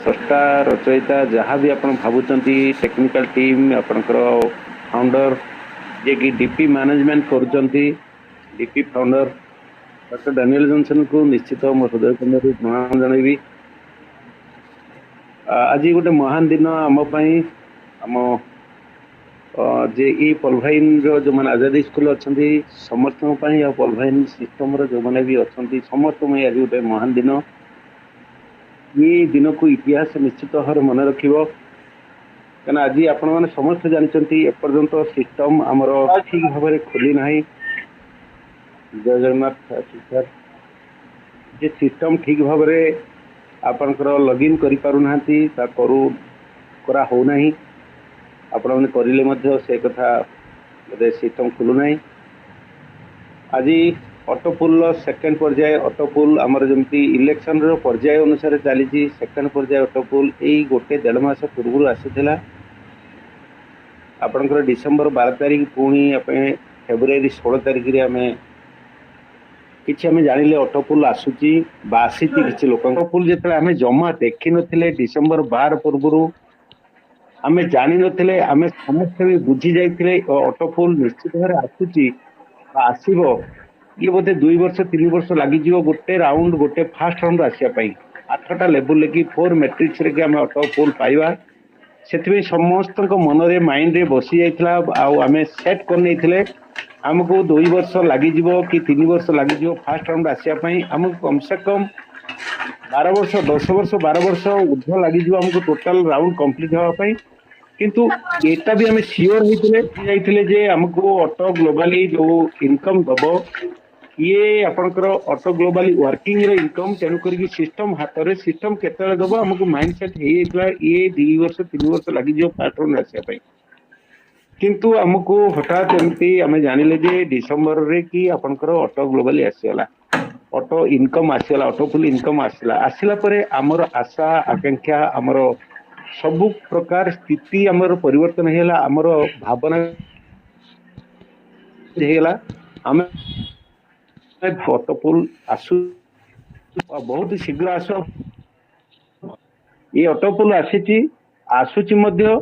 स्रष्टा रचयिता जहाँ भी आपण भावुंट टेक्निकल टीम आपणकर फाउंडर जे कि DP management DP founder doctor Daniel Johnson को निश्चित मो हृदय केन्द्र प्रणाम जनइबी। आज गोटे महान दिन आम आम जे ई पॉलभाइन जो मैंने आजादी स्कूल अच्छा समस्त पॉलभाइन सिस्टम जो मैंने भी अच्छा समस्त आज गोटे महान दिन। ये दिन को इतिहास निश्चित भाव मन रखिबो कना आज आपण माने समस्त जानचंती एपर्यंत सिस्टम आमर ठीक भाव में खोली ना। जय जगन्नाथ सर जे सिस्टम ठीक भाव में आपणकर लॉगिन करि पारु नांती ता करू करा हो नाही आपण माने करिले मध्य से कथा बोधे सिस्टम खुलु नाही। आज ऑटोपुल सेकेंड पर्याय ऑटोपुल आमर जमती इलेक्शन रो पर्याय अनुसार चली सेकेंड पर्याय ऑटोपुल यही गोटे 1.5 मास पूर्व आसीथिला आपणकर डिसेंबर 12 तारिख पुणी फेब्रुआरी 16 तारिख रे आमे किछि आमे जानिले ऑटोपुल आसुची बासीची किछि लोक ऑटोपुल जेतले आमे जमा देखि नथिले डिसेंबर 12 पूर्व आमे जानि नथिले आमे समस्त भी बुझी जाइथिले ऑटोपुल निश्चित भारे आसुची आसीबो ये बोधे 2 वर्ष 3 वर्ष लगी जीवो गोटे राउंड गोटे फास्ट राउंड आसिया पई 8टा लेवल लेकी 4 मैट्रिक्स रे कि आमे ऑटोपुल पाइबा सेथि समस्त मन रे माइंड रे बसी जाइथिला आमे सेट कर नैथिले हमको 2 वर्ष लगी जीवो कि 3 वर्ष लगी जीवो फास्ट राउंड आसिया पई हमको कम से कम 12 वर्ष 10 वर्ष 12 वर्ष ऊर्ध्व लगी जीवो हमको टोटल राउंड कंप्लीट होवा पई किंतु एटा भी हमें सियोर होते जे हमको ऑटो ग्लोबली जो इनकम दबो ये आपनकर ऑटो ग्लोबली वर्किंग रे इनकम तेणु करी सिस्टम हाथ रे सिस्टम केतले दबो हमको माइंडसेट हे ये 2 वर्ष 3 वर्ष लगी जो पैटर्न आसिया पई किंतु हमको हठात एमती हमें जानिले जे डिसेंबर रे कि आपनकर ऑटो ग्लोबली आसीला ऑटो इनकम आसीला ऑटोफुल इनकम आसीला परे हमर आशा आकांक्षा हमर सबु प्रकार स्थिति हमर परिवर्तन हेला हमर भावना हेला हम ऑटोपुल आसु बहुत शीघ्र आसो ये ऑटोपुल आसुची मध्य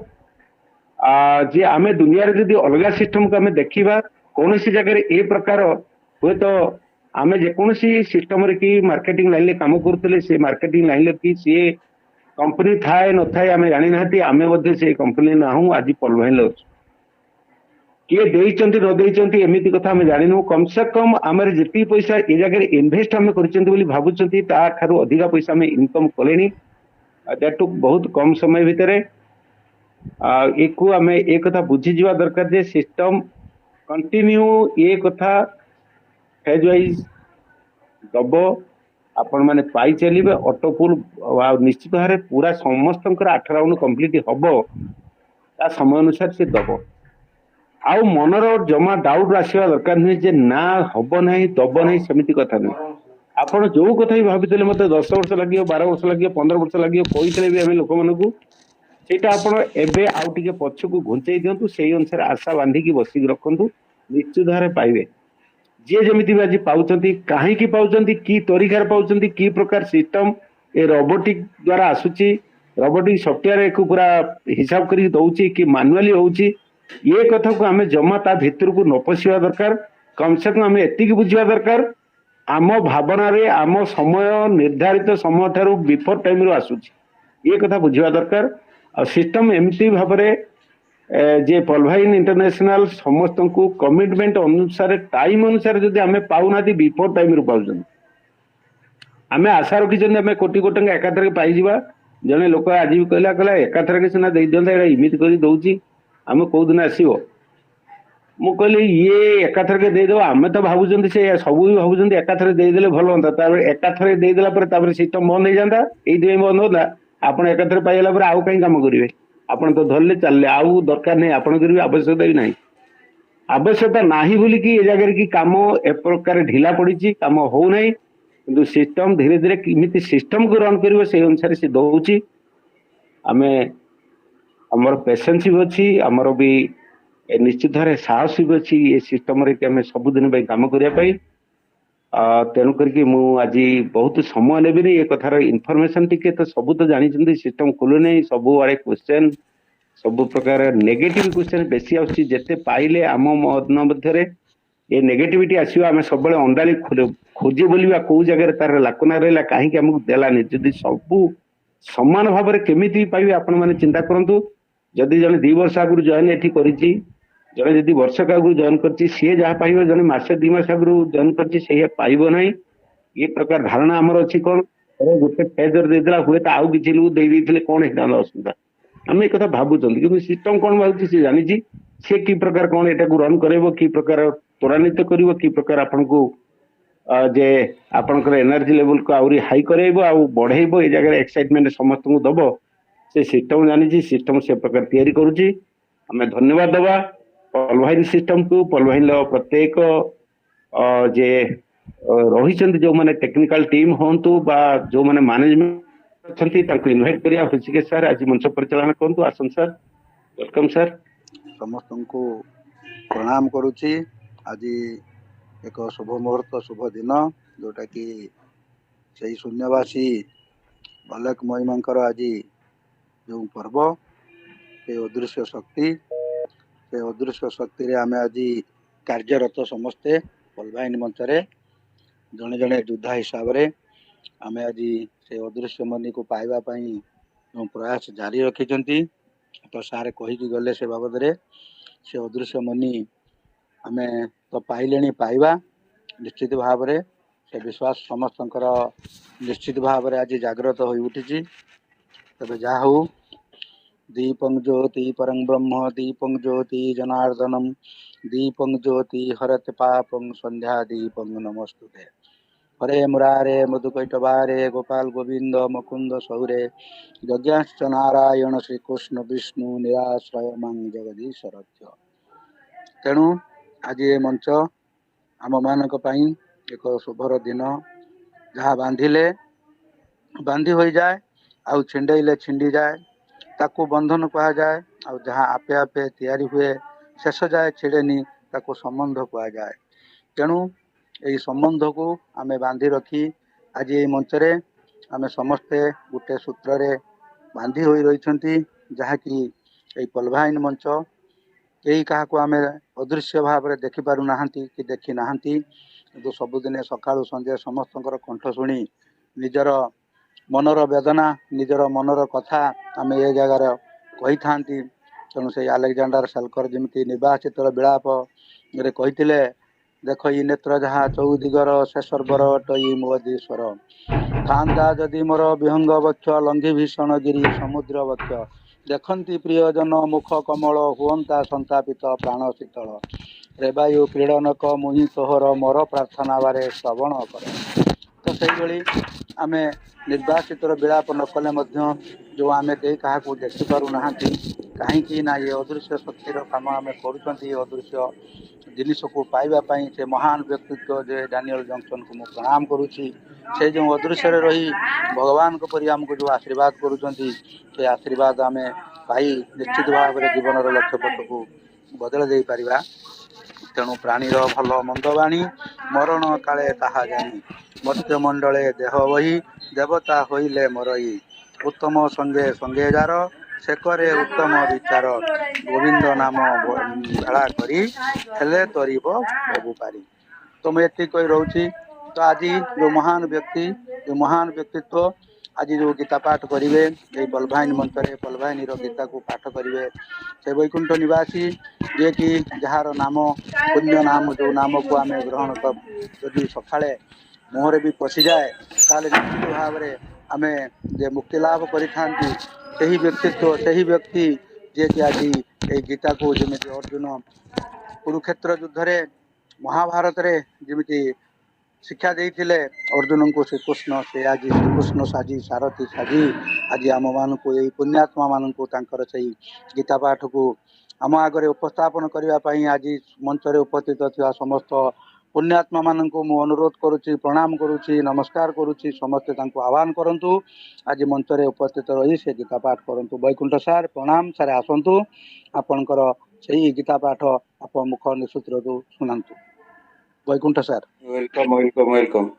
जे आमे दुनिया रे यदि अलग सिस्टम को आमे देखिबा कौन सी जगह ए प्रकार हुए तो आमे जे कौन सी सिस्टम रे की मार्केटिंग लाइन ले काम करथले से मार्केटिंग लाइन ले की से कंपनी थाए न थाए आमे जानि नाती आमे मध्ये से कंपनी ना हूं आज पॉलभाइन लो किए देइचंती न देइचंती एमिति कथा आमे जानिनु कम से कम हमर जेती पैसा ए जगह इन्वेस्ट आमे करचंती बोली भाबुचंती ता खारु अधिका पैसा आमे इनकम कलेनी दैट टू बहुत कम समय भितरे एको आमे एक कथा बुझी जीवा दरकार जे सिस्टम कंटिन्यू ए कथा फेज वाइज दबो आपण माने पाई चलिबे ऑटोपुल निश्चित भाव पूरा समस्त 8 राउंड कंप्लीट हबो ता समय अनुसार से दबो आउ मनर जमा डाउट आसीबा दरकार नहीं जे ना हबो नहीं दबो नहीं सेमिति कथा नहीं आपण जो कथा ही भाबितले मते 10 वर्ष लागियो 12 वर्ष लागियो 15 वर्ष लागियो कहितले भी हमें लोक मानकू सेटा आपण एबे आउ टिके पछकू घुंचै दियंतु सेही अनुसार आशा बांधी की बसी रखंतु निश्चित भाव पाइबे जे जमिति भी आज पाउचंती काहे की पाउचंती की तरीकार पाउचंती की प्रकार सिस्टम ए रोबोटिक द्वारा आसुची रोबोटिक सॉफ्टवेयर एक पूरा हिसाब करी दउची कि मैनुअली होउची ये कथा को हमें जमा ता भीतर को न पसिवा दरकार कम से कम हमें एतिकी बुझिवा दरकार आम भावना रे आम समय निर्धारित समय थारु बिफोर टाइम रो आसुची ये कथा बुझिवा दरकार आ सिस्टम एमती भाव रे जे पॉलभाइन इंटरनेशनल समस्त को कमिटमेंट अनुसार टाइम अनुसार जदि आमे पाउना बिफोर टाइम रो पाउछन आमे आशा रखिछन आमे कोटी कोटी टंका एकाथरके पाई जिबा जने लोक आज भी कहला एकाथरके सिना देई दियंता एटा इमिति करी दउची आमे को दिन आसीबो मु कहली ये एकाथरके दे दो आमे तो भाबुछन से सब भी भाबुछन एकाथरे दे देले भलो होंता तापर एकाथरे दे देला पर तापर सिस्टम बंद हो जाता एई बंद होला आपण एकाथरे पाइला पर आउ कहीं काम करिवे आपण तो धरले चलले आउ दरकार नहीं आपण करिवे आवश्यकता भी नहीं आवश्यकता नाही बोली कि ए जगह की काम ए प्रकार ढिला पड़ी काम हो नहीं किंतु सिस्टम धीरे धीरे किमिति सिस्टम को रन करिवो से अनुसार से दउची आमे हमर पेशेंस भी अछि हमर भी निश्चित भाव साहस भी अच्छी ये सिस्टम रे कि आमे सब दिन काम करिया पई तेणु करके मु आज बहुत समय नेबिनी ए कथार इनफॉरमेशन टिके तो सब तो जानी सिस्टम खोलु नहीं सब आड़े क्वेश्चन सब प्रकार नेगेटिव क्वेश्चन बेसी आउछि जेते पाइले आम मन मध्यरे ये नेगेटिविटी आसीबा आमे सब बेले अंडाली खोजी बोलिबा को जगह तार लाकुना रहला काहे कि हमकु देलानी जदि सब समान भाव में केमिति पाइबे आपण माने चिंता करंतु जदि जने 2 वर्ष आगु जॉइन एठी करिछि जने जदि वर्षक आगु जॉइन करछि से जहा पाइबो जने मासे 2 मास आगु जॉइन करछि से पाइबो नाही ये प्रकार धारणा हमर अछि कोन अरे गुटे फेजर देदला हुए त आउ किछि लु देई दिथिले कोन हेता असुविधा आमे कथा भाबुचंदी कि सिस्टम कोन भाबुछि से जानिछि से की प्रकार कोन एटा को रन करेबो की प्रकार त्वरान्वित करिवो की प्रकार आपन को जे आपनकर एनर्जी लेवल को आउरी हाई करेबो आ बढ़ेबो ए जगह एक्साइटमेंट समस्त को दबो से सिस्टम जानिछि सिस्टम से प्रकार तयारी करूछि हमें धन्यवाद दबा पॉलवाइन सिस्टम को पॉलवाइन लो प्रत्येक जे रही जो माने टेक्निकल टीम होंतु बा जो माने मैनेजमेंट अछंती तांको इनवाइट करिया होछि सर आज मंच परिचालन करंतु आसन सर वेलकम सर समस्त को प्रणाम करुछि आज एक शुभ मुहूर्त शुभ दिन जोटा कि से शून्यवासी अलेख महिमांकर आज जो पर्व से अदृश्य शक्ति रे आमे आज कार्यरत समस्ते पॉलवाइन मंचरे जड़े जड़े योद्धा हिसाब से आमे आज से अदृश्य मनी को पाइबा पई जो प्रयास जारी रखिछंती तो सारे कहीकि गले से बाबद रे से अदृश्य मनी आमे तो पाइले पाइबा निश्चित भाव रे से विश्वास समस्त निश्चित भाव रे आज जागृत हो उठी तबे जा हो दीपं ज्योति परं ब्रह्म दीपं ज्योति जनार्दनम दीपं ज्योति हरत पापं संध्या दीपं नमस्तुते हरे मुरारे मधुकैटवारे गोपाल गोविंद मुकुंद सौरे यज्ञाश्च नारायण श्रीकृष्ण विष्णु निराश्रय मांग जगदीश्वर तेणु आज ये मंच आम मान एक शुभर दिन जहाँ बांधिले बांधि हो जाए आउ छिंडेले छिंडी जाए ताकू बंधन कहा जाए और जहाँ आपे आपे तैयारी हुए शेष जाए छिड़ेनी ताकू संबंध कहा जाए तेणु यही संबंध को आमे बांधि रखी आज ये मंचरे आमे समस्ते गोटे सूत्र रे बांधि होई रही जहाँकि यही पॉलवाइन मंच यही क्या आमे अदृश्य भाव में देखि पारु नाहंती कि देखि नाहंती तो सबुदिने सकाळु संजे समस्त कंठ शुणी निजर मनर वेदना निजर मनर कथा आमे ये जगार कही था तेणु से आलेक्जांडर सेल्कर जमी निर्वाचित विलाप रे कही देख ई नेत्र जहाँ चौदिगर से सर्वर टई मोदीश्वर थांदा जदि मोर विहंग वक्ष लंघि भीषण गिरी समुद्र वक्ष देखती प्रियजन मुख कमल हुअंता संतापित प्राण शीतल रेवायु क्रीडनक मुहि तोहर मोर प्रार्थना बारे श्रवण कर तो से आमे निर्वाचित विलाप न कले जो आमे कहीं क्या देखिपारू ना कहीं ना ये अदृश्य शक्तिर काम आम कर अदृश्य जिनिस को पाइबापी से महान व्यक्तित्व जे डानियल जंक्शन को मुझे प्रणाम करुच्ची से जो अदृश्य रही भगवान को परि आमको जो आशीर्वाद करुँच से आशीर्वाद आम पाई निश्चित भाव में जीवन लक्ष्य पथ को बदल दे पारिबा तेणु प्राणीर भल मंद बाणी मरण काले ताहा जानी मत्स्य मंडले देह बही देवता होइले मरई उत्तम संगे संगे जार शेकरे उत्तम विचार गोविंद नाम भेड़ा करी हेले तरीब भोगु पारी तो मैं ये कही रोची तो आज जो महान व्यक्तित्व आज जो गीता पाठ करेंगे ये पॉलवाइन मंचरे पॉलवाइन गीता को पाठ करेंगे से वैकुंठ निवासी जे कि जार नाम पुण्य नाम जो नाम को आम ग्रहण कर सकाଳେ मुहरे भी पशि जाए ताले निश्चित भाव में आम जे मुक्ति लाभ करी व्यक्तित्व से ही व्यक्ति जे कि आज ये गीता को जमी अर्जुन कुरुक्षेत्र युद्ध रे महाभारत रे जमी शिक्षा देते अर्जुन को श्रीकृष्ण से आज श्रीकृष्ण साजी सारथी साजी आज आम मान को यही पुण्यात्मा मान से गीता पाठ को आम आगे उपस्थापन करने आज मंच उपस्थित थी समस्त पुण्यात्मा मान को मु अनुरोध करुच्ची प्रणाम करुच्ची नमस्कार करुच्ची समस्ते आह्वान करंतु आज मंच उपस्थित रही से गीता पाठ करंतु वैकुंठ सार प्रणाम सारे आसतु आपणकर से गीता पाठ आप मुख निश्चित शुणु। Vaikunth sir. Welcome welcome welcome.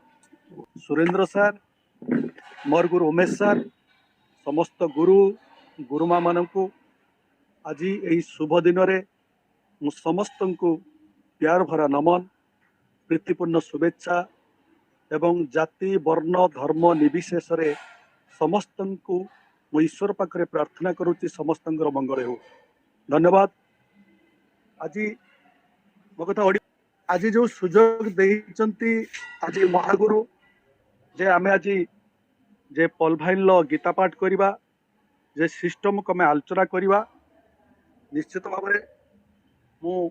Surendra sir, मोर गुरु उमेश सर, समस्त गुरु गुरुमा मानू आज यही शुभ दिन में मु समस्त को प्यार भरा नमन, प्रीतिपूर्ण शुभेच्छा एवं जाति वर्ण धर्म निर्विशेष समस्त को मु ईश्वर पाखे प्रार्थना करुच्ची समस्त मंगल हो। धन्यवाद। आज मो कथा आज जो सुजोग देइचंती आज महागुरु जे आमे आज जे पॉलभाइन लो गीता पाठ करिबा, जे सिस्टम को आमे आलोचना करिबा, निश्चित भाव में मु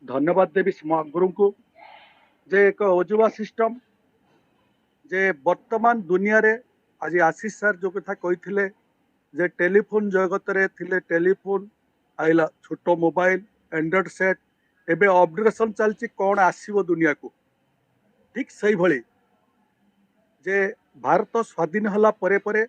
धन्यवाद देवी महागुरु को जे एक अजुवा सिस्टम जे वर्तमान दुनिया रे आज आशीष सर जो कथा कही जे टेलीफोन जगत रे थिले टेलीफोन आइला छोटो मोबाइल एंड्रॉइड सेट एबे अपग्रेडेशन चलची कौन आसीबो दुनिया को। ठीक सही भली जे भारत स्वाधीन हला परे परे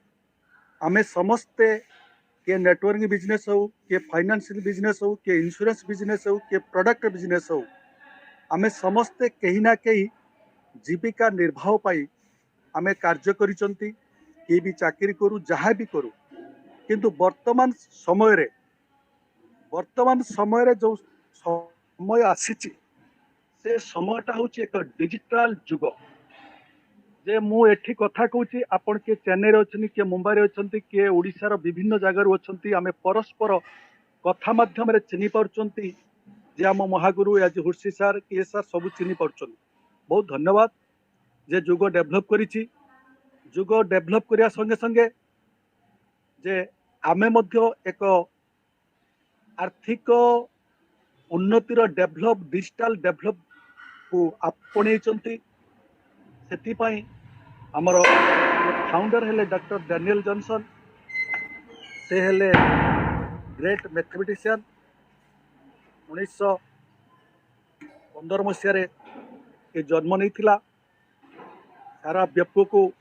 आमे समस्ते के नेटवर्किंग बिजनेस हो, के फाइनेंशियल बिजनेस हो, के इंश्योरेंस बिजनेस हो, के प्रोडक्ट बिजनेस हो, आमे समस्ते कहीं ना कहीं जीविका निर्वाह पाई आमे कार्य करिसंती, के भी चाकरी करू जहाँ भी करू, किंतु वर्तमान समय रे जो समय आसीची से समयटा हूँ एक डिजिटल जुग। जे मु एठी कथा कहूँ आपण के चेन्नई अच्छी किए मुंबई अच्छी किए ओडिशार विभिन्न जगार अच्छा आम परस्पर कथा माध्यम चिन्ह पार्टी जे आम महागुरु आज हुर्सी सार किए सार सब चिन्ह पार्टी। बहुत धन्यवाद जे जुग डेभलप करिछि। जुग डेभलप करिया संगे संगे जे आमे मध्य एक आर्थिक उन्नतिर डेभलप डिजिटल डेभलप को आपणे से आमर फाउंडर हेले डॉक्टर डैनियल जॉनसन, से हेले ग्रेट मैथमेटिशियन 1915 मसीह जन्म नहीं थिला, सारा व्याप को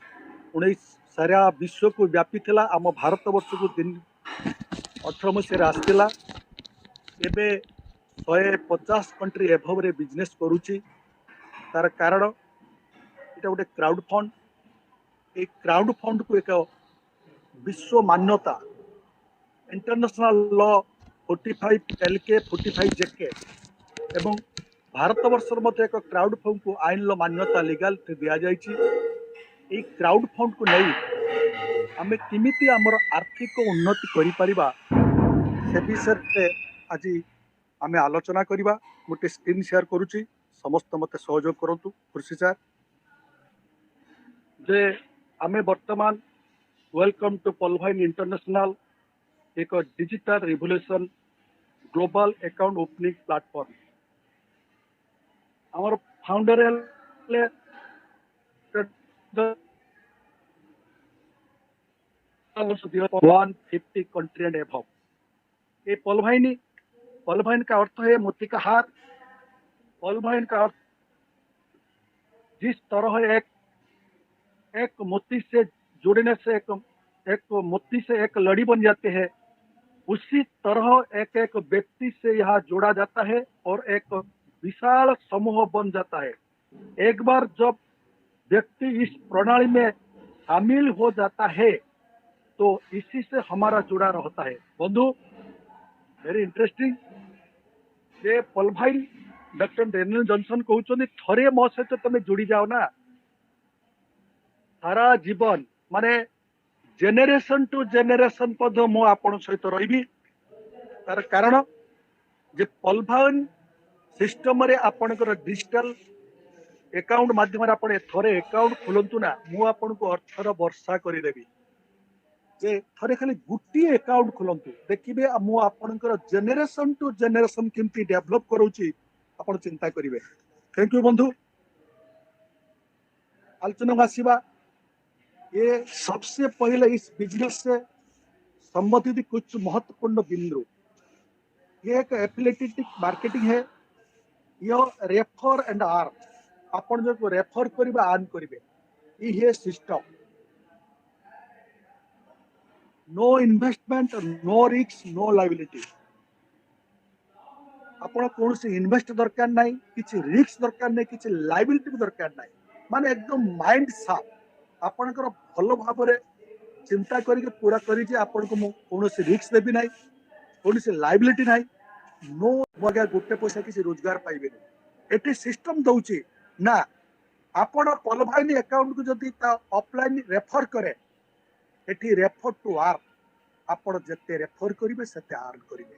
सारा विश्व को व्यापी थिला। आम भारत वर्ष को 18 मसीह आसला। एबे 150 कंट्री एभव रे बिजनेस करुची। तार कारण इटा गोटे क्राउड फंड। एक क्राउड फंड को एक विश्व मान्यता इंटरनेशनल लॉ 45 LK 45 JK एवं भारत वर्षर मध्य एक क्राउड फंड को आईन लो मान्यता लीगल दिया जाइछि। ए क्राउड फंड को नहीं आमे किमिति हमर आर्थिक उन्नति करि परिबा से विषय आज आमे आलोचना करिबा। गोटे स्क्रीन शेयर करुछि, समस्त मते सहयोग करंतु। खुर्सी सर जे आमे वर्तमान वेलकम टू पॉलभाइन इंटरनेशनल एक digital revolution global account opening platform. आमर फाउंडर 150 कंट्री एंड एभव। ये पॉलभाइन का अर्थ है मोती का हार। पॉलभाइन का अर्थ जिस तरह एक मोती से जुड़ने से एक मोती से एक लड़ी बन जाते हैं, उसी तरह एक एक व्यक्ति से यहाँ जोड़ा जाता है और एक विशाल समूह बन जाता है। एक बार जब व्यक्ति इस प्रणाली में शामिल हो जाता है तो इसी से हमारा जुड़ा रहता है। बंधु वेरी इंटरेस्टिंग जे पॉलभाइन डॉक्टर डैनियल जॉनसन कहते थरे मो सहित तुम जोड़ी जाओ ना, सारा जीवन माने जेनेरेशन टू जेनेरेशन पद मु आपण सहित रही। तार कारण जे पॉलभाइन सिस्टम रे आपणकर डिजिटल अकाउंट माध्यम आपण थरे अकाउंट खोलंतु ना, मु आपण को अर्थर वर्षा करदेवी। जे थरे खाली गुटी अकाउंट खोलंतु, देखिबे मु आपणकर जेनेरेशन टू जेनेरेशन केमती डेवलप करूची आपण चिंता करिवे। थैंक यू बंधु। आलोचना आसीबा ये सबसे पहले इस बिजनेस से संबंधित कुछ महत्वपूर्ण बिंदु। ये एक एफिलिएटेड मार्केटिंग है। यह रेफर एंड आर्न, आपण जो रेफर करिबा आर्न करिवे, ये system. No investment, no risk, no liability. आपण कौन इन्वेस्ट दरकार ना कि रिस्क दरकार नहीं कि लाइबिलिटी दरकार ना माने एकदम माइंड साफ आपणकर भल भाव चिंता करके पूरा करी आपन को कौन रिस्क देवी ना कौन लाइबिलिटी ना नो मगे गोटे पैसा किसी रोजगार पाइबे एटी सिस्टम दौची ना आपण पल भाई अकाउंट को जदि ऑफलाइन रेफर करे एटी रेफर टू आर्न आपण जते रेफर करिवे सेते आर्न करिवे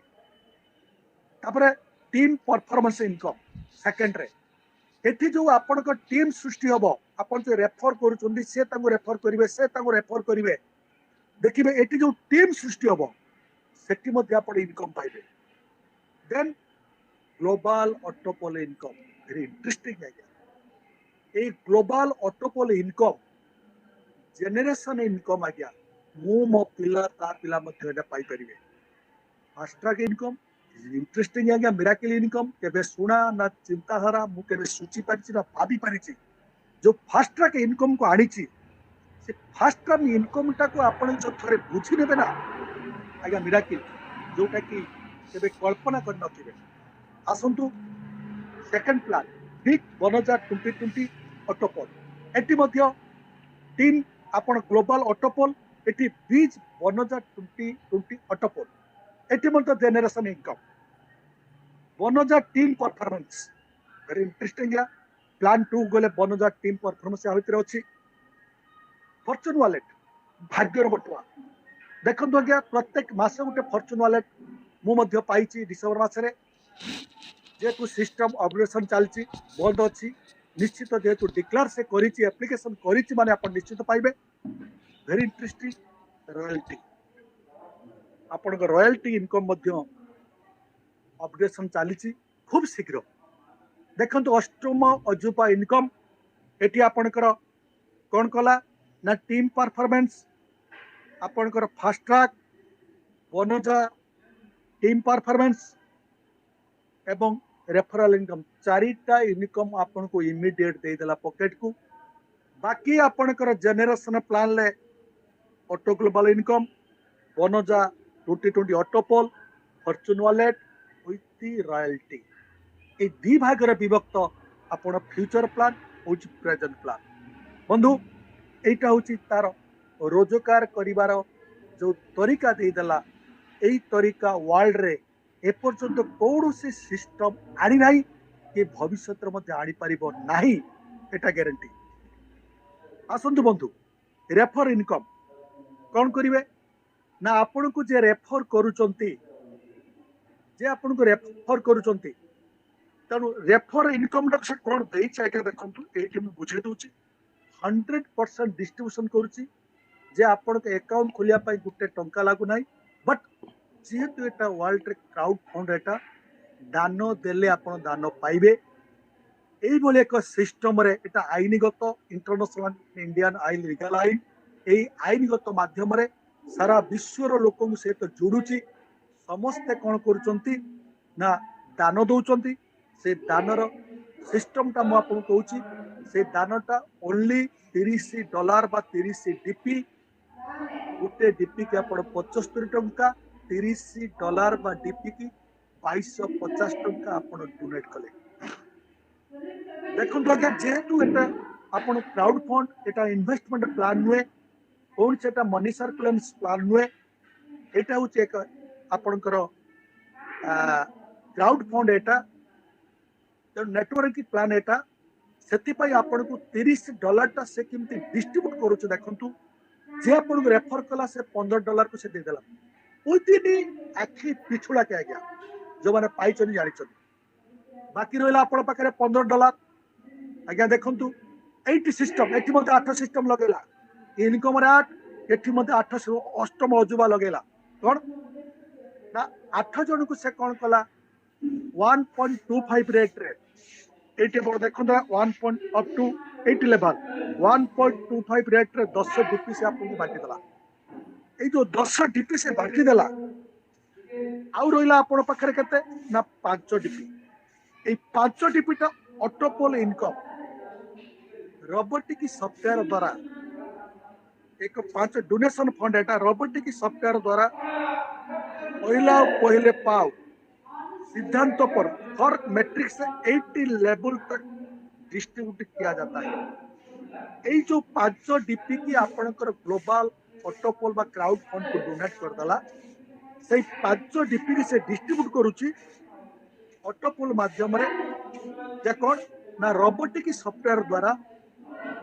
तापरे टीम परफॉर्मेंस इनकम सेकंड रे एठी जो आपण को टीम सृष्टि हबो आपण जो रेफर करूचंदी से तांको रेफर करिवे से तांको रेफर करिवे देखिबे एठी जो टीम सृष्टि हबो सेठी मध्ये आपण इनकम पाइबे then global autopool income very interesting है ए global autopool income generation income आ गया मु मो पिला ता पिला मध्ये एटा पाई परिबे फास्ट ट्रैक इनकम इंटरेस्टिंग है मिराकिल इनकम केबे सुना ना चिंताधारा मु केबे सूची पारिछि ना भाबी पारिछि जो फास्ट ट्रैक इनकम को आनिछि से फास्ट ट्रैक इनकम टा को आपण जो थरे बुझी नेबे ना आज्ञा मिराकिल जोटा कि केबे कल्पना कर नथिबे आसंतु सेकंड प्लान बिग 2020 ऑटोपोल एटी मध्य तीन आपण ग्लोबल ऑटोपोल एटी बीज 2020 ऑटोपोल एटी मध्य generation income 2003 performance very interesting है प्लान 2 गले 2003 परफॉर्मेंस आवितरे अछि फॉर्च्यून वॉलेट भाग्यर बटुआ देखंतु आज्ञा प्रत्येक मास गोटे फॉर्च्यून वॉलेट मु मध्य पाइछि डिसेंबर मासरे जेतु सिस्टम अपग्रेडेशन चलछि बंद अछि निश्चित जेतु डिक्लेयर से करिछि एप्लीकेशन करिछि माने आपण निश्चित पाइबे वेरी इंटरेस्टिंग रॉयल्टी आपण को रॉयल्टी इनकम मध्य अपग्रेडेशन चली खूब शीघ्र देखंतु अष्टम अजुपा इनकम एटी आपणकर कौन कला ना टीम परफॉर्मेंस आपणकर फास्ट ट्रैक बनजा टीम परफॉर्मेंस एवं रेफरल इनकम चारिटा इनकम आपन को इमीडिएट दे देला पॉकेट को बाकी आपणकर जेनरेशन प्लान ले ऑटो ग्लोबल इनकम बनजा 2020 autopool fortune wallet with royalty ए दी भाग विभक्त आपण फ्यूचर प्लान और प्रेजेंट प्लान बंधु एटा होची तार रोजगार करिवार जो तरीका दे देला एई तरीका वर्ल्ड रे एपर्यंत कौन से सिस्टम आनी ना कि भविष्य आनी पार ना एटा ग्यारंटी आसतु बंधु रेफर इनकम कौन करेंगे ना आपण को जे रेफर करुचंती जे आपण को रेफर करुचंती तेणु रेफर इनकम से कौन देखे देखु ये बुझे दूसरी 100% डिस्ट्रीब्यूशन करुच्ची जे आपण के अकाउंट खोलिया गोटे टंका लागू ना बट जेहेतु एटा वर्ल्ड क्राउड फंड एटा दान देले आपण दान पाइबे एई बोले एक सिस्टम रे एटा आईनगत इंटरनेशनल इंडियन आईन लीगल आईन एई आईनगत माध्यम रे सारा विश्वर लोक सहित जोड़ुची समस्ते कौन करुचंती ना दान दौचंती से दानर सिस्टम टा मु आपन कहूची से दानटा ओनली $30 बा 30 डीपी गोटे डीपी के आपण 75 टंका $30 बा डीपी की 2250 टंका आपण डोनेट कले देखो जेहेतु एटा आपण क्राउड फंड एटा इन्वेस्टमेंट प्लान नुए कौन से मनी सर्कुलेंस प्लान नुए एटा हूँ एक आपणकर क्राउड फंड एटा नेटवर्क प्लान एटा से आपन को $30 से किमती डिस्ट्रीब्यूट करूछ देखंतु जे आपन को रेफर कला से $15 को से दे देला ओइतिनी आखि पिछुड़ा के आ गया जो माने पाइचनी जानि छथि बाकी रहला आपन पाखरे $15 आज्ञा देखंतु एटी सिस्टम एटी मते 8 सिस्टम लगेला इनकम रे 8 एटी मते 8 अष्टम अजुबा लगेला कोन ना 8 जन को से कोन कला 1.25 रेट रे एटी पर देखो 1 अप टू 80 लेवल 1.25 रेट रे 10 डीपी से आपको बांटी देला ए जो 10 डीपी से बांटी देला आउ रहिला आपण पाखरे केते ना 5 डीपी ए 5 डीपी टा ऑटोपोल इनकम रोबोटिक सॉफ्टवेयर द्वारा एक 5 डोनेशन फंड एटा रोबोटिक सॉफ्टवेयर द्वारा पहला पहले पाओ सिद्धांत पर हर मैट्रिक से 80 लेवल तक डिस्ट्रीब्यूट किया जाता है। यही जो 5 डीपी की आपणकर ग्लोबल ऑटोपोल बा क्राउड फंड को डोनेट करदेला से 5 डीपी से डिस्ट्रीब्यूट करुच्ची ऑटोपोल माध्यम जे कौन ना रोबोटिक सॉफ्टवेयर द्वारा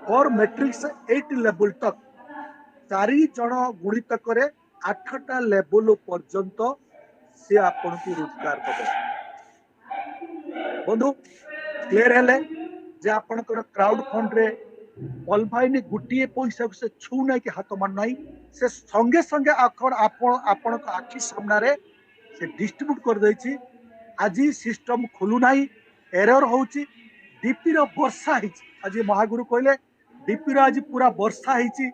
हर मैट्रिक से 8 लेवल तक 4 जन गुणित करे 8टा लेवल पर्यंत से आपन को रोजगार देवे। बंधु क्लियर है जे आपनकर क्राउड फंड रे पलभाइनी गुटिए पैसा से छू ना कि हाथ मान ना से संगे संगे आपण आखि सामने से डिस्ट्रीब्यूट कर देछि। आज सिस्टम खोलु ना एरर होउछि डीपी रो वर्षा हिछि। आज महागुरु कहले डीपी रो आज पूरा वर्षा हिछि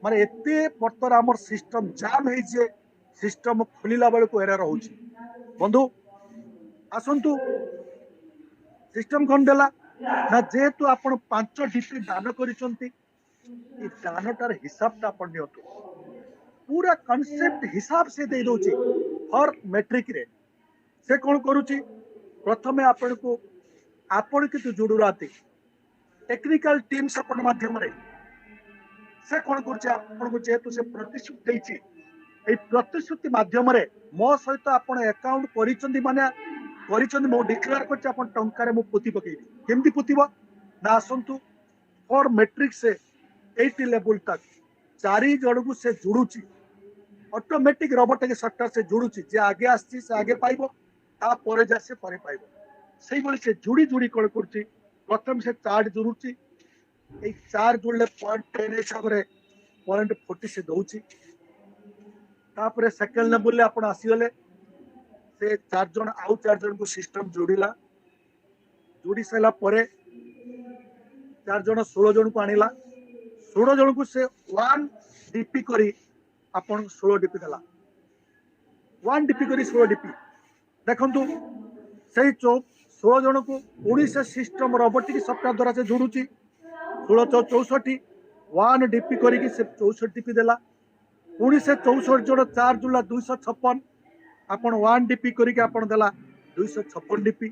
माने एते बर्तर आमर सिस्टम जाम हिछि सिस्टम खोलिला बेल को एरर होउछि। बंधु आसंतु सिस्टम कौन देला ना जेहेतु आपण 5 डीपी दान करिसंती दानटार हिसाबटा आपण नियंतु पूरा कॉन्सेप्ट हिसाब से दे दोची हर मैट्रिक रे से कौन करुची प्रथमे आपण को आपण के जोड़ू राती टेक्निकल टीम्स आपण माध्यम रे से कौन करुचे आपण को जेहेतु से प्रतिश्रुति देची ए प्रतिश्रुति माध्यम रे मो सहित आपण अकाउंट करिसंती माने करिसंती मो डिक्लेयर करछ आपण टंका रे मो पोती पकेबी केमती पोतीबो ना आसंतु फॉर मैट्रिक से 80 लेवल तक 4 जन को से जुड़ुची ऑटोमेटिक रोबोटिक सॉफ्टवेयर से जुड़ुची जे आगे आसी से आगे पाइबो ता परे जा से परे पाइबो सेही बोली से जुड़ी जुड़ी कोन करची प्रथम से 4 जुड़ुची ए 4 जुड़ले 0.10 हिसाब रे 0.40 से दउची तापरे सेकंड लेवल ले आपण आसी गले से 4 जन आउ 4 जन को सिस्टम जोड़िला जोड़ी सला परे 4 जन 16 जन को आनिला 16 जन को से 1 डीपी करी आपण 16 डीपी देला 1 डीपी करी 16 डीपी देखंतु सही 16 जन को पुणी से सिस्टम रोबोटिक सॉफ्टवेयर द्वारा से जोड़ुची 16 64 1 डीपी करी कि से 64 डीपी देला पुणी से 64 जन 4 जुला 256 आपण 1 डीपी करी कि आपण देला 256 डीपी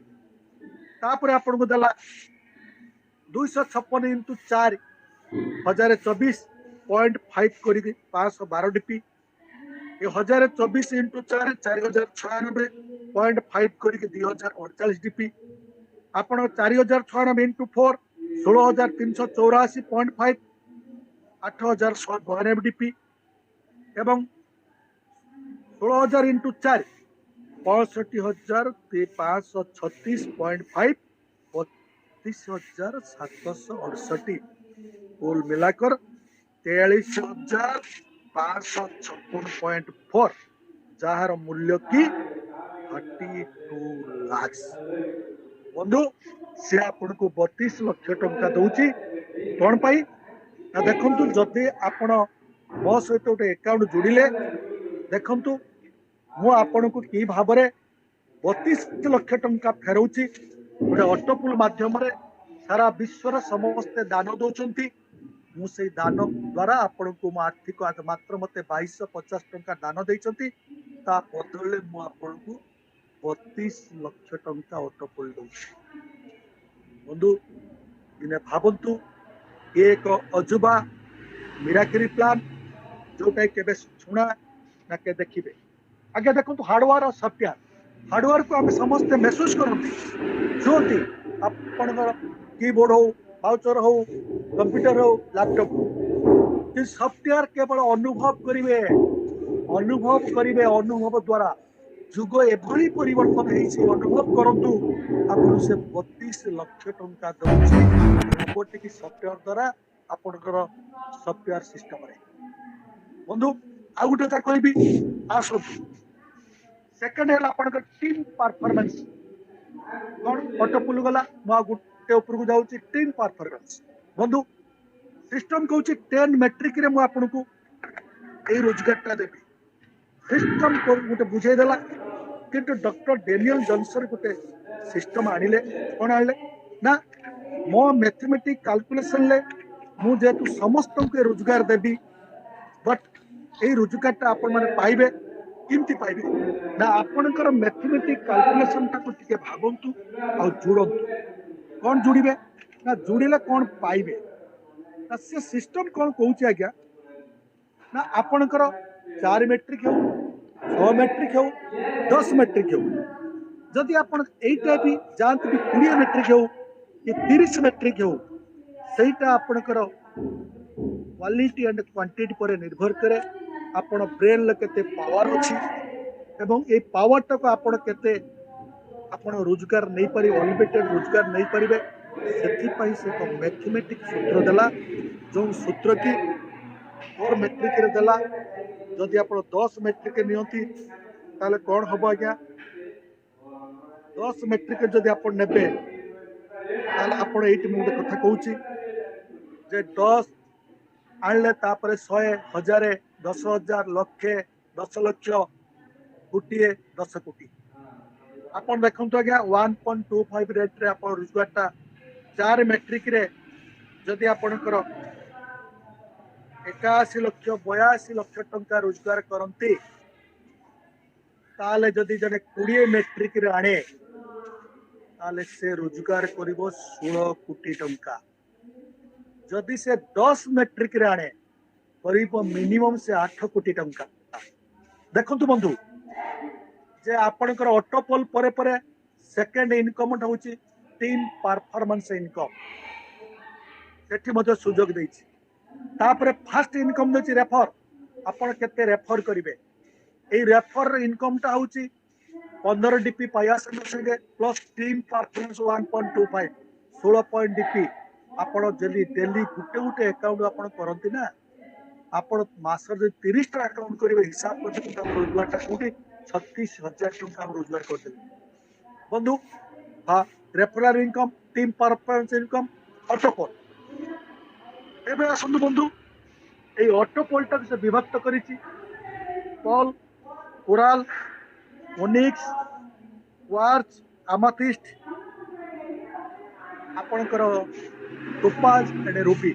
तापर आपण को देला 256 इंटू 4 1024.5 करी 512 डीपी ये 1024 इंटू 4 4096.5 करी 2048 डीपी आपण 4096 इंटू 4 16384.5 8192 डीपी एवं 16000 इंटू 4 65,536.5 32,768 कुल मिलाकर 43,556.4 जार मूल्य की 32 लाख। बंधु से आपन को 32 लाख टंका दउची कोन पाई ना देखंतु जदि आपण मो सहित गोटे अकाउंट जोड़िले देखंतु मु आपण को की भाबरे 32 लाख टंका फेरउची गोटे ऑटोपुल माध्यम रे सारा विश्वर समस्त दान दौरान मुझे दान द्वारा आपण को आर्थिक मात्र मते 2250 टंका दान देइचंती ता बदले मु आपण को 32 लाख टंका ऑटोपुल दउची। बंधु दिने भाबंतु ये एक अजुबा मिराकल प्लान जोटा केबे सुना ना के देखिबे आगे देखो हार्डवेयर और सॉफ्टवेयर हार्डवेयर को आम समस्त महसूस करती छुंती आपणकर कीबोर्ड हो वाउचर हो कंप्यूटर हो लैपटॉप हो कि सॉफ्टवेयर केवल अनुभव करेंगे अनुभव द्वारा जुग एभली परिवर्तन होइछि अनुभव करंतु आपन से 32 लाख टंका दउछि रोबोटिक सॉफ्टवेयर द्वारा आपणकर सॉफ्टवेयर सिस्टम रे। बंधु आ गुटे ता कहबी आसो सेकंड है आपणकर टीम परफॉर्मेंस कौन ऑटोपुल गला मो गुटे ऊपर को जाउछि टीम परफॉर्मेंस। बंधु सिस्टम कहउछि 10 मैट्रिक रे मो आपन को ए रोजगारटा देबी सिस्टम को गुटे बुझाई देला किंतु डॉक्टर डेनियल जॉनसन गुटे सिस्टम आनिले कोन आनिले ना मो मैथमेटिक कैलकुलेशन ले मु जेतु समस्त को रोजगार देबी बट ए रोजगारटा आपण माने पाइबे केमती पाइबे ना आपणकर मैथमेटिक कैलकुलेशन टाको टिके भाबंतु आ जुड़ंतु कौन जुड़िबे ना जुड़िले कौन पाइबे ना से सिस्टम कौन कहूची आज्ञा ना आपणकर 4 मैट्रिक हो 6 मैट्रिक हो 10 मैट्रिक हो जदि आपण एइटा भी जानते भी 20 मैट्रिक हो कि 30 मैट्रिक हो सेटा आपणकर क्वालिटी एंड क्वांटिटी पर निर्भर करे आपण ब्रेन केते पावर अछि एवं ए पावर टाक आपण केते आपण रोजगार नहीं पारि अनलिमिटेड रोजगार नहीं पारिबे सेथि पई से एक मैथमेटिक सूत्र देला जो सूत्र की 4 मैट्रिक रे देला जदि आपण 10 मैट्रिक नियंती ताले कोन हबो आज्ञा 10 मैट्रिक जदि आपण नेबे ताले आपण एइट मु कथा कहूची जे 10 आणले तापरे 100 हजार 10,000 लक्षे 10 लक्ष कोटिए 10 कोटी आपण देखंतु आज्ञा 1.25 रेट रे आपण रोजगारटा 4 मैट्रिक रे जदि आपणकर 81 लक्ष 82 लक्ष टंका रोजगार करते ताले जदि जने 20 मैट्रिक रे आणे ताले से रोजगार करिवो 16 कोटी टंका जदि से 10 मैट्रिक रे आणे करिवो मिनिमम से 8 कोटी टंका देखंतु बंधु जे आपणकर ऑटोपोल परे परे सेकंड इनकम होची टीम परफॉर्मेंस इनकम सेठी मते सुजोग देछि तापरे फर्स्ट इनकम देछि रेफर आपण केते रेफर करिवे ए रेफर इनकम टा होची 15 डीपी पाया संगे plus team performance 1.25 16 point DP आपण जल्दी डेली गुटे गुटे अकाउंट आपण करंती ना आपण मासर जे 30 टा अकाउंट करिवे हिसाब करते रोजगार टा कोटी 36,000 टंका रोजगार करते बंधु हाँ referral income team performance income autopool एबे आसंतु बंधु ए ऑटोपोल टा से विभक्त करिछि pearl coral onyx quartz amethyst आपणकर टोपाज एंड रूबी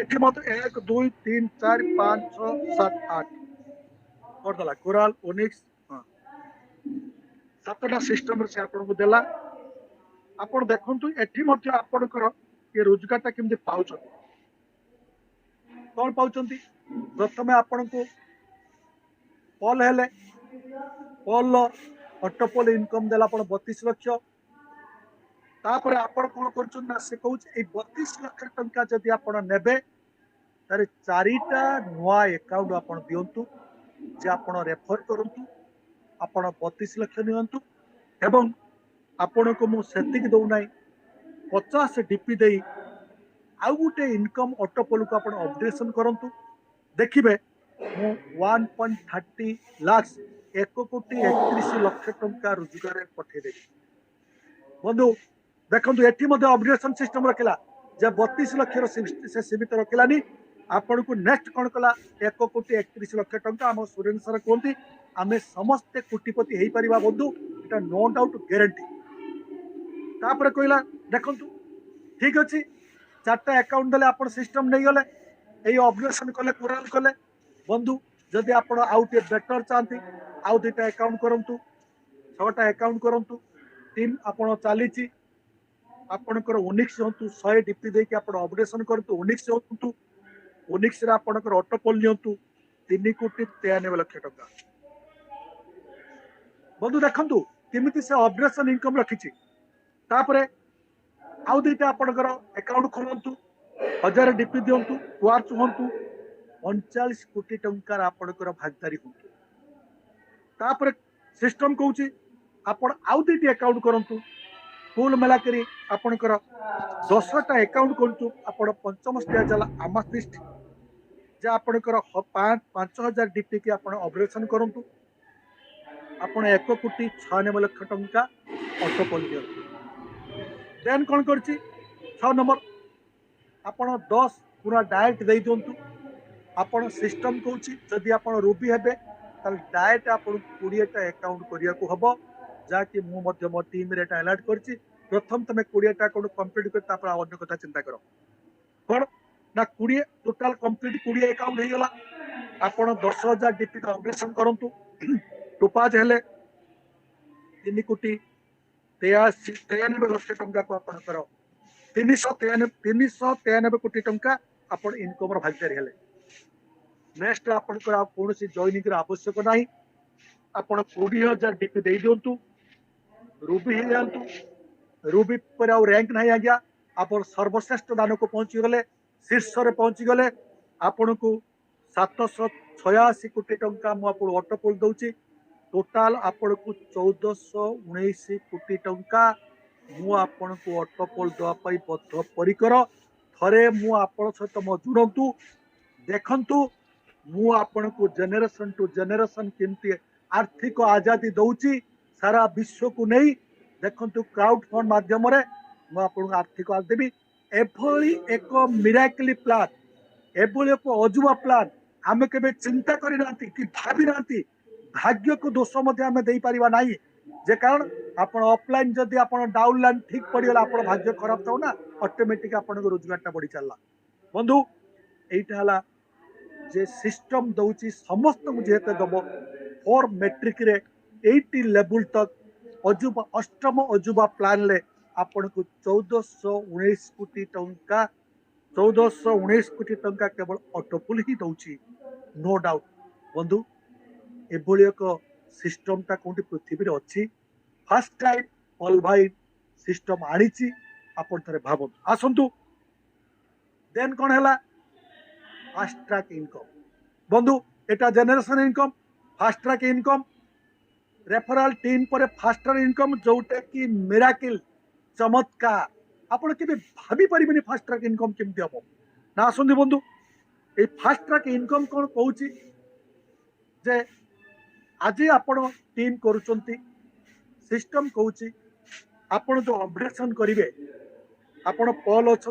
एठी मत 1 2 3 4 5 6 7 8 करदला कोराल ओनिक्स सातटा सिस्टम से आपन को देला आपन देखंतु एठी मध्य आपनकर ये रोजगारटा केमति पाउछन कोन पाउछंती प्रथमे आपन को पॉल हेले पॉल ऑटोपोल इनकम देला आपन 32 लाख तापर आपन कोन करछन ना से कहूछ ए 32 लाख टंका जदि आपन नेबे तारे चारिटा नुआ अकाउंट आपन दियंतु जे आपन रेफर करंतु आपण 32 लाख नियंतु एवं आपण को मु सेतिक दउ नाही 50 डीपी देई आउ गुटे इनकम ऑटोपोल को आपण अपडेशन करंतु देखिबे मु 1.30 लाख 1 कोटी 31 लाख टंका रोजगार पठे दे बंधु देखंतु एठी मध्ये अपडेशन सिस्टम रखिला जे 32 लाख रो से सीमित रखिलानी आपण को नेक्स्ट कोन कला 1 कोटी 31 लाख टंका हम सुरेन सर कोंती आमे समस्त कोटिपति हेई परिबा बंधु एटा नो डाउट गारंटी तापर कहला देखंतु ठीक अछि चारटा अकाउंट देले आपण सिस्टम नै गले एई ऑपरेशन कले कोराल कले बंधु जदि आपण आउट बेटर चाहती आउ दुटा अकाउंट करंतु छटा अकाउंट करंतु टीम आपण चालीची आपणकर ओनिक्स होंतु 100 डीपी दे के आपण ऑपरेशन करंतु ओनिक्स होंतु ओनिक्स रे आपणकर ऑटोपोल नियंतु 3 कोटी 93 लाख टका बंधु देखंतु केमिति से ऑपरेशन इनकम रखिछि तापरे आउ दुटा आपणकर अकाउंट खोलंतु 1000 डीपी दियंतु क्वार्ट्ज होंतु 39 कोटी टंकार आपणकर भागदारी होंतु तापरे सिस्टम कहूछि आपण आउ दुटी अकाउंट करंतु कुल मेला करी आपणकर 10टा अकाउंट करंतु आपण पंचम स्टेज जाला आमाथिस्ट जे आपणकर 5000 डीपी के आपण ऑपरेशन करंतु आपण 1 कोटी 96 लाख टंका ऑटोपोल दियंतु देन कोन करछि 6 नंबर आपण 10 पूरा डायरेक्ट दे दियंतु आपण सिस्टम कहूछि जदि आपण रूबी हेबे ताल डायरेक्ट आपण 20 टा अकाउंट करिया को हबो जाकि मु मध्य मो टीम रे एटा अलर्ट करछि प्रथम तमे 20 टा अकाउंट कंप्लीट कर तापर अन्य कथा चिंता करो कोन ना 20 टोटल कंप्लीट 20 अकाउंट हे गला आपण 10000 डीपी का ऑपरेशन करंतु टोपाज हेले 3,93,93 लक्ष टंका को आपणकर 393 कोटी टंका आपण इनकम भागीदारी हेले। नेक्स्ट आपणकर कौन जॉइनिंग आवश्यक ना आपण 20,000 डीपी दे दिंतु रूबी हो जातु रूबी पर आउ रैंक नहीं आज्ञा आप सर्वश्रेष्ठ दान को पहुंची गले शीर्ष रे पहुंची गले आपण को 786 कोटी टंका मुझे अटोपोल दूची टोटाल आपण को 1419 कोटी टंका मुझे को अटोपोल देवाई बद्धपरिकर थरे मुझे सहित मो जुड़तु देखंतु मुझे को जेनेरेशन टू जेनेरेशन केमती आर्थिक आजादी दौची सारा विश्व को नहीं देखंतु क्राउड फंड माध्यम मुझे आर्थिक देवी एभली एक मिराकली प्लान एभली एक अजुबा प्लान आमे केबे चिंता करि नांती कि भाबी नांती भाग्य को दोष आम दे पारिबा नाही जे कारण आपण ऑफलाइन जदि आपण डाउनलाइन ठीक पड़गला आपण भाग्य खराब थाउ ना ऑटोमेटिक आपण रोजगार बढ़ी चलला बंधु एटा हला जे सिस्टम दउची समस्त को जेते दबो फॉर मैट्रिक रे 80 लेवल तक अजुबा अष्टम अजुबा प्लान ले आपण को 1419 कोटी टंका 1419 कोटी टंका केवल ऑटोपुल ही दउची नो डाउट बंधु एभली एक सिस्टम टा कोटी पृथ्वी रे अछि फर्स्ट टाइम ऑलवाइन सिस्टम आनीची आपण थरे भाबन आसंतु देन कोन हला फास्ट ट्रैक इनकम बंधु एटा generation income fast track income referral team पर फास्ट ट्रैक इनकम जोटा कि मिराकिल चमत्कार आपण के भाभी पारिबेनी फास्ट ट्रैक इनकम केमती हम ना आसंतु बंधु ए फास्ट ट्रैक इनकम कौन कहूँ जे आज आपण टीम करुचंती सिस्टम कहूँ आपण जो अपडेशन करेंगे आपण पल अच्छा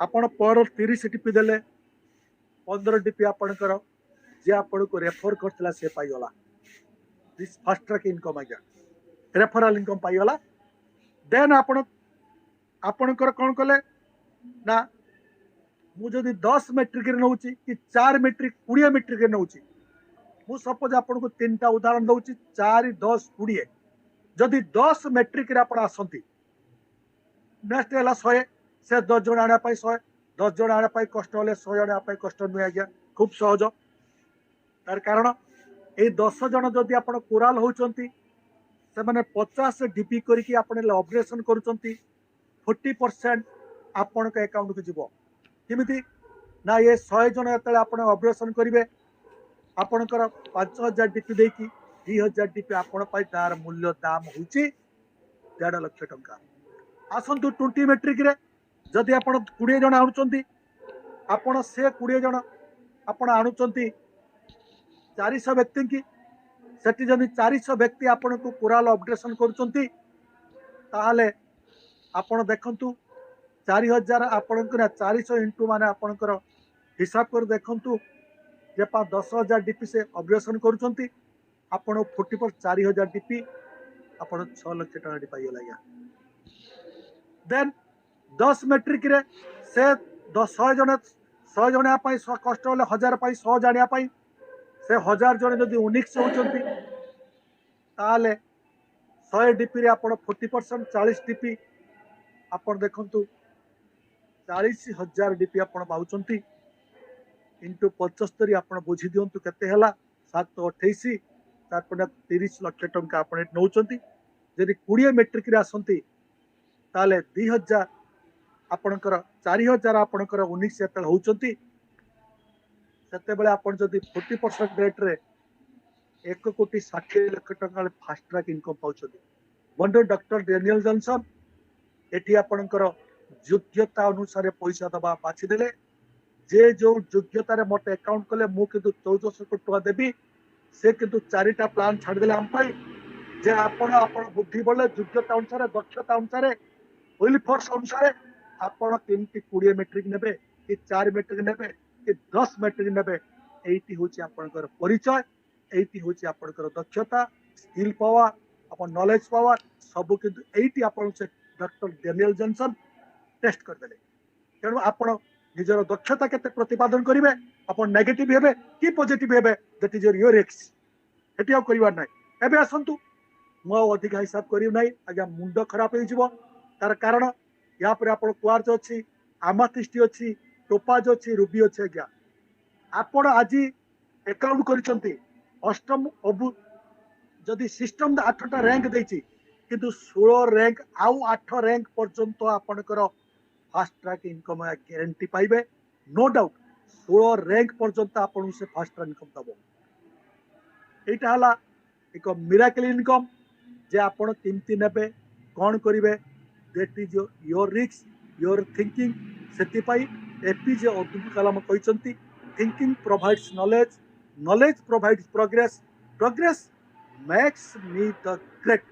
आपण पर 30 डीपी देले 15 डीपी आपणकर जे आपण को रेफर करथिला से पाइगला दिस फास्ट ट्रैक इनकम आज्ञा रेफरल इनकम पाइगला देन आपणकर कौन कले ना मुझे 10 मेट्रिक नौची कि 4 मेट्रिक 20 मेट्रिक नौची मु सपोज आपन को 3टा उदाहरण दउची 4 10 20 जदि 10 मेट्रिक रे आपण आसंती नेक्स्ट हला 100 से 10 जण आना पाई 100 10 जण आना पाई कष्ट होले 100 जण आना पाई कष्ट नुय आज्ञा खूब सहज तार कारण ए 10 जण जदि आपण कोराल होचंती से माने 50 डीपी करके आपण ऑपरेशन करूचंती 40% आपण के अकाउंट को जीवो किमिति ना ये 100 जन ये आप ऑपरेशन करेंगे आपणकर 5,000 डीपी देकी 2,000 डीपी आपण तार मूल्य दाम हूँ 1.5 लाख टंका आसतु 20 मेट्रिक रे जदि आप 20 जन आणुचंती आपण से 20 जन आपण आणुचंती 400 व्यक्ति की सेठी जदि 400 व्यक्ति आपण को कोराल ऑपरेशन करुचंती ताहाले आपण देखंतु 4,000 आपण 400 इंटू माने आपणकर हिसाब कर देखंतु जे 10,000 डीपी से ऑपरेशन करुचंती आपण 40 पर 4,000 डीपी आपण 6 लाख टका पाई गला देन 10 मेट्रिक रे से 100 जन पाई कष्ट होले 1000 पाई 100 जानिया पाई से 1000 जन जदि 19 होचंती ताले 100 डीपी रे आपण 40% 40 डीपी आपण देखंतु 40,000 डीपी आपण पाउचंती इंटू 75 आपण बुझी दियंतु केते हला 728 30 लाख टंका आपण नौचंती जदि 20 मेट्रिक रे आसंती ताले 2,000 आपणकर 4,000 आपणकर 19 एतल होचंती सेते बेले आपण जदि 40% रेट रे 1,60,00,000 टंका फास्ट ट्रैक इनकम पाउचंती वंडर डॉक्टर डेनियल जॉनसन एठी आपणकर योग्यता अनुसार पैसा दबा बाछि देले जे जो योग्यता रे मते अकाउंट कले मु किंतु 1400 टका देबी से किंतु 4टा प्लान छाड़ देले हम पाई जे आपण बुद्धि बोले योग्यता अनुसार दक्षता अनुसार विल फोर्स अनुसार आपण केमती 20 मेट्रिक नेबे कि 4 मेट्रिक नेबे कि 10 मेट्रिक नेबे एटी होची आपणकर परिचय एटी होची आपणकर दक्षता स्किल पावर अपन नॉलेज पावर सब किंतु एटी आपण से डॉक्टर डेनियल जॉनसन टेस्ट कर देले तेणु आपण निजर दक्षता केते प्रतिपादन करिवे अपन नेगेटिव हेबे कि पॉजिटिव हेबे दैट इज योर रिस्क ସେଠି ଆଉ କରିବାର ନାହିଁ। ଏବେ ଆସନ୍ତୁ, ମୁଁ ଆଉ ଅଧିକା ହିସାବ କରିବି ନାହିଁ ଆଜ୍ଞା, ମୁଣ୍ଡ ଖରାପ ହେଇଯିବ। ତାର କାରଣ ୟା ପରେ ଆପଣ କ୍ୱାର୍ଜ ଅଛି, ଆମାଥିଷ୍ଟ ଅଛି, ଟୋପାଜ ଅଛି, ରୁବି ଅଛି। ଆଜ୍ଞା ଆପଣ ଆଜି ଏକାଉଣ୍ଟ କରିଛନ୍ତି ଅଷ୍ଟମ ଯଦି ସିଷ୍ଟମ 8ଟା ର୍ୟାଙ୍କ ଦେଇଛି, କିନ୍ତୁ 16 ର୍ୟାଙ୍କ ଆଉ 8 ର୍ୟାଙ୍କ ପର୍ଯ୍ୟନ୍ତ ଆପଣଙ୍କର फास्ट ट्रैक इनकम ग्यारंटी पाइबे, नो डाउट 16 रैंक पर्यंत आपन से फास्ट ट्रैक इनकम दबो। एटा हला एक मिराकल इनकम जे आपन किमती नेबे कोन करिवे, that is your risk your thinking. सेति पाई एपीजे अब्दुल कलाम कहिसंती, thinking provides knowledge, knowledge provides progress, progress makes me the great.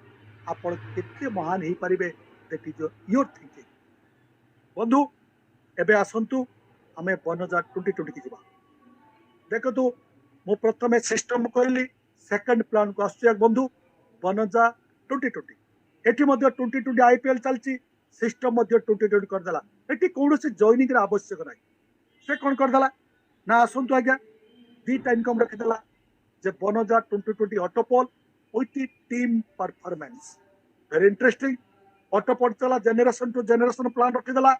आपन केते महान ही परिबे, दैट इज योर थिंकिंग। बंधु एबे आसंतु आमे 2020 की जीवा। देखो मु प्रथमे सिस्टम कहली, सेकंड प्लान को आसु बंधु 2020। एटी मध्य 2020 आईपीएल चलची, सिस्टम मध्य 2020 करदेला। एटी कौनसी जॉइनिंग रा आवश्यक नाही, से कौन करदेला ना आसंतु आज्ञा दीटा इनकम रखिदेला जे 2020 autopool with team performance. Very interesting. Autopool चला जेनरेशन टू जेनरेशन प्लान रखिदेला।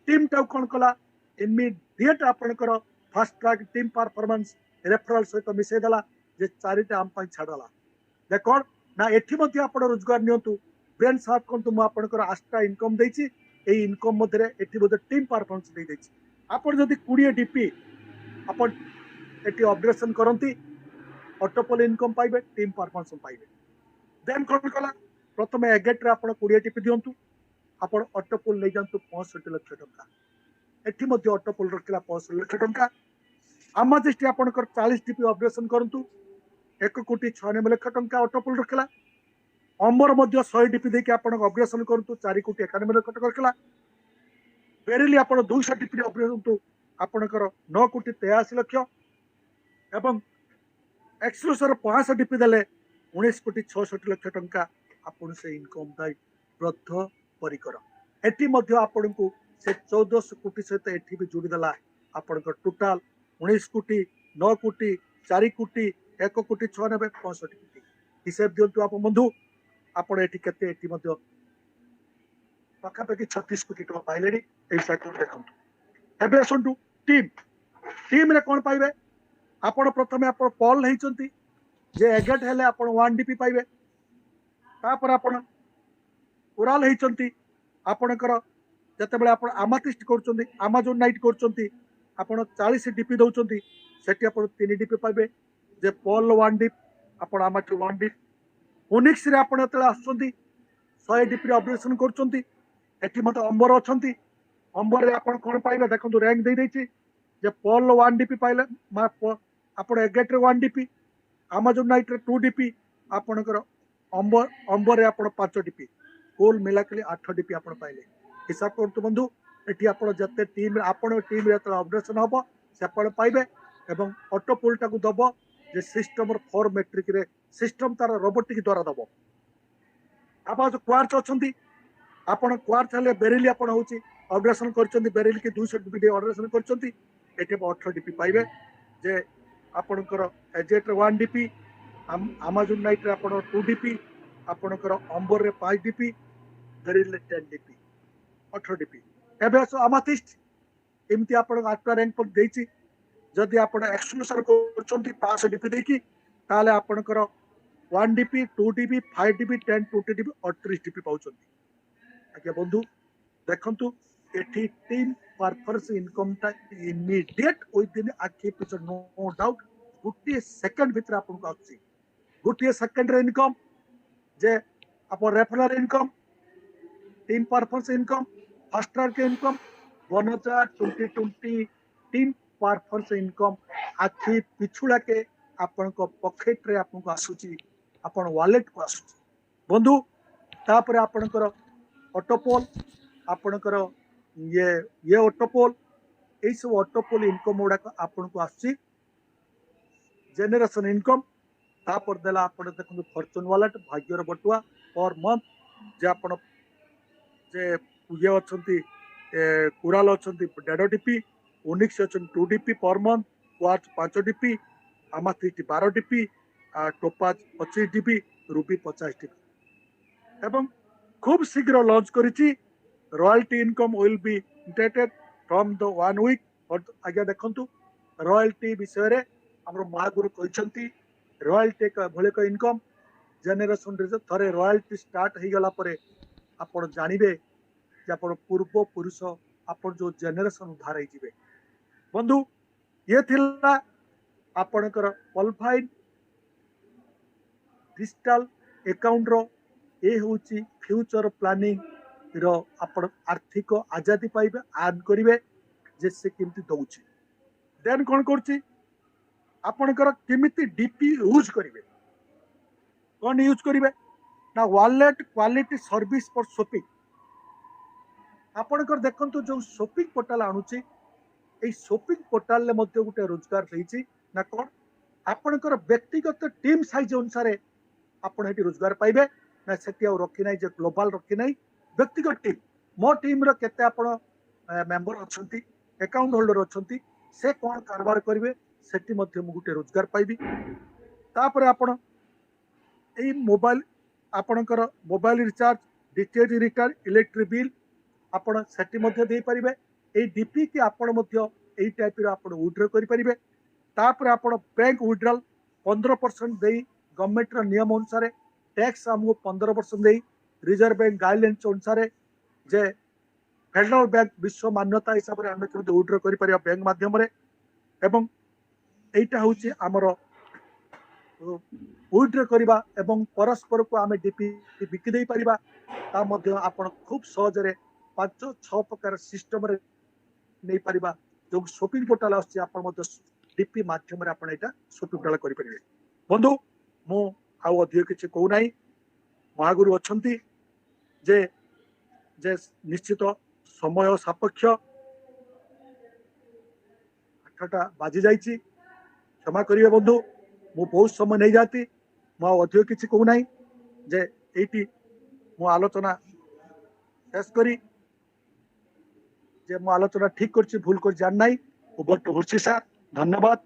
टीम टाउ कौन कला इमिडिएट आपनकर fast track team performance referral सहित मिसेदेला जे चारिटा आम पाई छाडला। देख कौन ना एठी मध्ये आपण रोजगार नियंतु, ब्रेन साफ करतु। मु आपनकर 8टा इनकम देछि, एई इनकम मध्ये एठी मध्ये टीम परफॉर्मेंस दे देछि। आपण जदी 20 डीपी आपण एठी अपग्रेडेशन करंती, ऑटोपोल इनकम पाइबे, टीम परफॉर्मेंस पाइबे। देन कौन कला प्रथमे एगेट रे आपण 20 डीपी दियंतु, आपण ऑटोपोल ले जांतु 65 लाख टंका। एठी मध्ये ऑटोपोल रखला 65 लाख टंका। आमाजिस्ट आपणकर 40 डीपी अपग्रेडेशन करंतु, 1,96 लाख टंका ऑटोपोल रखला। अमर मध्ये 100 डीपी देके आपण अपग्रेडेशन करंतु, 4,91 लाख टंका रखला। बेरिली आपण 200 डीपी अपग्रेड करंतु, आपणकर 9,83 लाख। एवं एक्सक्लूसिव 500 डीपी देले 19,66 लाख टंका आपण से इनकम दाई वृद्ध परिकर। एटी मध्य आपण को से 1400 कोटी सहित एटी भी जोड़ी देला। आपण टोटाल 19 कोटी, 9 कोटी, 4 कोटी, 1,96,, 65 कोटी हिसाब दिंतु आप बंधु। आपण एटी केते एटी मध्य पाखापाखि 36 कोटी टका पाइले। साइकिल देखंतु। एबे आसंतु टीम, टीम रे कोन पाइबे। आपण प्रथमे आपण पॉल नहिचंती जे एगेट हेले आपण 1 डीपी पाइबे। तापर आपण ओराल हेचंती, आपणकर जतेबेले आपण आमाथिस्ट करचंती, अमेजन नाइट करचंती, आपण 40 डीपी दउचंती, सेठी आपण 3 डीपी पाइबे। जे पॉल 1 डीप, आपण आमाथि 1 डीप। ओनिक्स रे आपण तले आसचंती 100 डीपी ऑपरेशन करचंती, एठी मते अंबर अछंती। अंबर रे आपण कोन पाइबे देखंतु, रैंक दे देछि जे पॉल 1 डीपी पाइले आपण एगेट रे 1 डीपी, अमेजन नाइट रे 2 डीपी, आपणकर अंबर रे आपण 5 डीपी, कोल मिलाकली 8 डीपी आपण पाइले। हिसाब करतु बंधु, एठी आपण जते टीम आपण टीम रे तले अपग्रेडेशन हबो से आपण पाइबे। एवं ऑटोपोल टाकू दबो जे सिस्टम फॉर मैट्रिक रे सिस्टम तार रोबोटिक द्वारा दबो। आपण क्वार्च अछंती, आपण क्वार्च हले बेरिली आपण होची अपग्रेडेशन करचंती, बेरिली के 200 डीपी अपग्रेडेशन करचंती, एठी 18 डीपी पाइबे। जे आपणकर एजेट रे 1 डीपी, अमेजन नाइट रे आपण 2 डीपी, आपणकर अंबर रे 5 डीपी, बेरिल 10 डीपी, 18 डीपी। एबे आसो अमाथिस्ट, एमती आपण 8टा रैंक पर देछि। जदि आपण एक्सक्लूसिव करचंती 500 डीपी देकी, ताले आपणकर 1 DP, 2 DP, 5 DP, 10, 20 DP, 38 DP पाउचंती। आज्ञा बंधु देखंतु, एठी टीम परफॉर्मेंस इनकम ता इमीडिएट विदिन आखि पिछ, नो डाउट गोटे सेकंड भीतर आपन को आछि। गोटे सेकंड रे इनकम जे अपन referral income, team performance income, fast track income, 2020 team performance income आखि पिछुड़ा के आपन को पॉकेट रे आपन को आसुची, आपन वॉलेट को आसुची बंधु। तापर आपन कर ऑटोपोल, आपन कर ये ऑटोपोल, एई सब ऑटोपोल इनकम गुड़ा आपन को आसुची जेनरेशन इनकम। तापर देला आपन देखु फॉर्च्यून वॉलेट, भाग्यर बटुआ पर मंथ जे आपन जे ये अछंती, कुराल अछंती 1.5 डीपी, ओनिक्स अछंती 2 DP per month, quartz 5 DP, amethyst 12 DP, topaz 25 DB ruby 50 DB एवं खूब शीघ्र लॉन्च करिछि royalty income will be intended from the 1 week और आगे देखंतु रॉयल्टी विषय रे हमर महागुरु कहछंती रॉयल्टी का भले का इनकम जेनेरेशन रे थरे रॉयल्टी स्टार्ट हो गला परे आपण जानिबे जे आपण पूर्व पुरुष आपण जो जेनेरेशन उधार हो जिवे बंधु ये थिला आपणकर पॉलिफाइड डिजिटल अकाउंट रो ए होची फ्यूचर प्लानिंग रो आपण आर्थिक आजादी पाइबे आर्न करिवे जे से केमती दउची देन कोन करची आपणकर केमिति डीपी यूज करिवे कोन यूज करिवे ना wallet quality service for shopping आपणकर देखंतु जो शॉपिंग पोर्टल आणुची ए शॉपिंग पोर्टल ले मध्ये गुटे रोजगार रहिची ना कोन आपणकर व्यक्तिगत टीम साइज अनुसार आपण हेटी रोजगार पाइबे ना सेटी आ रखी नै जे ग्लोबल रखी नै व्यक्तिगत टीम मो टीम रो केते आपण मेंबर अछंती अकाउंट होल्डर अछंती से कोन कारबार करिवे सेटी मध्ये मु गुटे रोजगार पाइबी तापर आपण एई मोबाइल आपणकर mobile recharge DTH recharge electric bill आपण सेटी मध्ये देई परिबे एई डीपी की आपण मध्ये एई टाइप रो आपण विड्रॉ करि परिबे तापर आपण बैंक विड्रॉल 15% देई गवर्नमेंट रो नियम अनुसार टैक्स हमको 15% देई रिजर्व बैंक गाइडलाइंस अनुसार जे फेडरल बैंक विश्व मान्यता हिसाब रे हम केमते विड्रॉ करि परिबा बैंक माध्यम रे एवं एटा होची हमर विड्रॉ करिबा एवं परस्पर को आमे डीपी बिकि देई परिबा ता मध्ये आपण खूब सहज रे 5-6 प्रकार सिस्टम रे नै परिबा जो शॉपिंग पोर्टल आछि आपण मध्ये डीपी माध्यम रे आपण एटा शॉपिंग पोर्टल करि परिबे बंधु मु आउ अधिक किछि कहू नाही महागुरु अछंती जे जे निश्चित समय सापेक्ष 8टा बाजी जाइछि क्षमा करिवे बंधु मु बहुत समय नहीं जाती मु अधिक किछि कहू नाही जे एटी मु आलोचना शेष करी जे मु आलोचना ठीक करछि भूल कर जान नाही ओवर टू हुर्सी सर धन्यवाद।